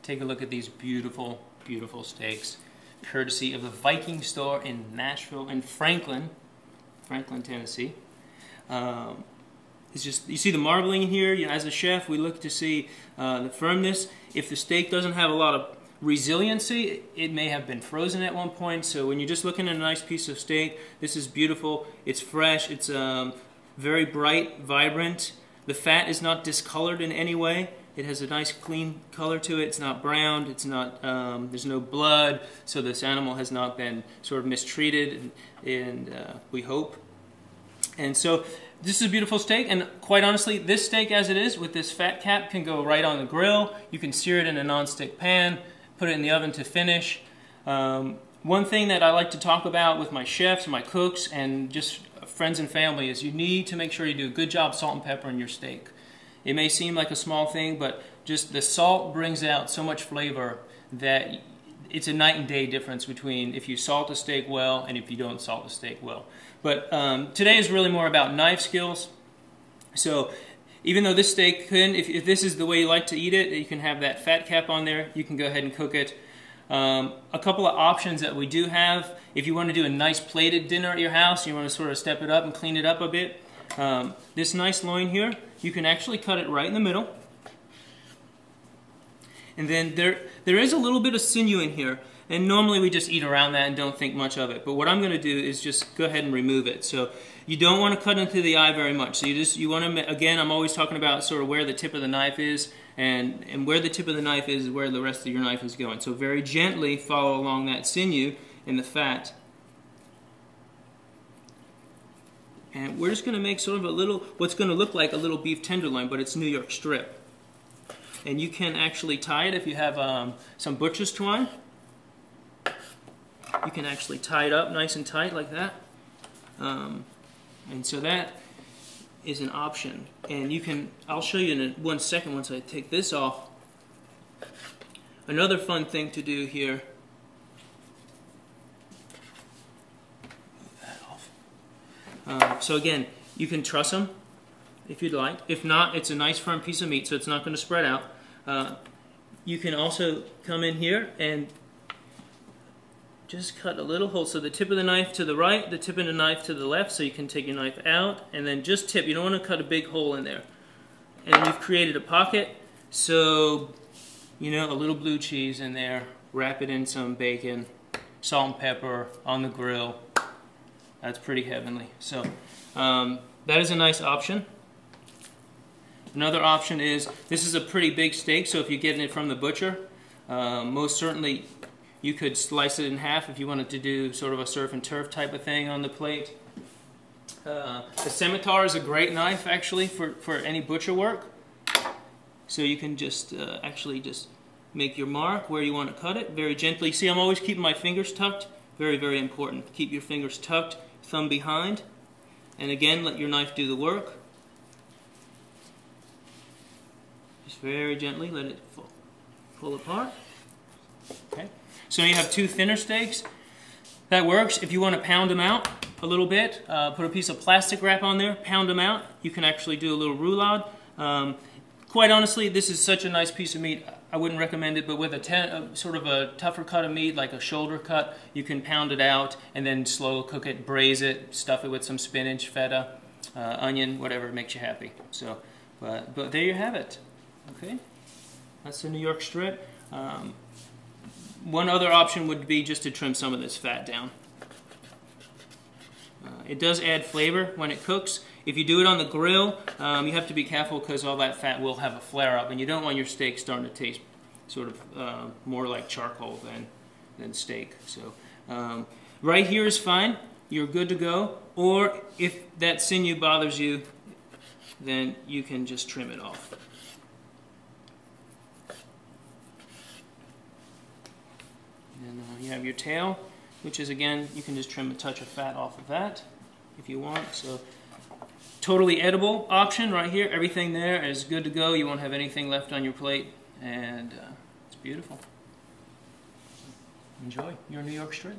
take a look at these beautiful, beautiful steaks, courtesy of the Viking store in Nashville, in Franklin, Tennessee. It's just, you see the marbling in here. You know, as a chef, we look to see the firmness. If the steak doesn't have a lot of resiliency, it may have been frozen at one point. So when you're just looking at a nice piece of steak, this is beautiful. It's fresh. It's very bright, vibrant. The fat is not discolored in any way. It has a nice clean color to it. It's not browned. It's not. There's no blood. So this animal has not been sort of mistreated, and we hope. And so this is a beautiful steak, and quite honestly, this steak as it is with this fat cap can go right on the grill. You can sear it in a non-stick pan, put it in the oven to finish. One thing that I like to talk about with my chefs, my cooks, and just friends and family is you need to make sure you do a good job salt and pepper in your steak. It may seem like a small thing, but just the salt brings out so much flavor that it's a night and day difference between if you salt a steak well and if you don't salt a steak well. But today is really more about knife skills. So even though this steak can, if this is the way you like to eat it, you can have that fat cap on there. You can go ahead and cook it. A couple of options that we do have, if you want to do a nice plated dinner at your house, you want to sort of step it up and clean it up a bit. This nice loin here, you can actually cut it right in the middle. And then there is a little bit of sinew in here, and normally we just eat around that and don't think much of it. But what I'm going to do is just go ahead and remove it. So you don't want to cut into the eye very much. So you want to, again, I'm always talking about sort of where the tip of the knife is, and where the tip of the knife is where the rest of your knife is going. So very gently follow along that sinew and the fat. And we're just going to make sort of a little, what's going to look like a little beef tenderloin, but it's New York strip. And you can actually tie it if you have some butcher's twine. You can actually tie it up nice and tight like that. And so that is an option. And you can, I'll show you in 1 second once I take this off. Another fun thing to do here. Move that off. So again, you can truss them if you'd like. If not, it's a nice firm piece of meat, so it's not going to spread out. You can also come in here and just cut a little hole. So the tip of the knife to the right, the tip of the knife to the left, so you can take your knife out and then just tip. You don't want to cut a big hole in there. And you've created a pocket, so, you know, a little blue cheese in there, wrap it in some bacon, salt and pepper on the grill. That's pretty heavenly. So that is a nice option. Another option is, this is a pretty big steak, so if you're getting it from the butcher, most certainly you could slice it in half if you wanted to do sort of a surf and turf type of thing on the plate. The scimitar is a great knife actually for any butcher work. So you can just actually just make your mark where you want to cut it very gently. See, I'm always keeping my fingers tucked. Very, very important. Keep your fingers tucked, thumb behind. And again, let your knife do the work. Just very gently let it pull apart. Okay. So you have two thinner steaks. That works. If you want to pound them out a little bit, put a piece of plastic wrap on there, pound them out. You can actually do a little roulade. Quite honestly, this is such a nice piece of meat. I wouldn't recommend it, but with a sort of a tougher cut of meat, like a shoulder cut, you can pound it out and then slow cook it, braise it, stuff it with some spinach, feta, onion, whatever makes you happy. So, but there you have it. Okay, that's the New York strip. One other option would be just to trim some of this fat down. It does add flavor when it cooks. If you do it on the grill, you have to be careful because all that fat will have a flare up, and you don't want your steak starting to taste sort of more like charcoal than steak. So right here is fine. You're good to go. Or if that sinew bothers you, then you can just trim it off. And you have your tail, which is, again, you can just trim a touch of fat off of that if you want. So totally edible option right here. Everything there is good to go. You won't have anything left on your plate, and it's beautiful. Enjoy your New York strip.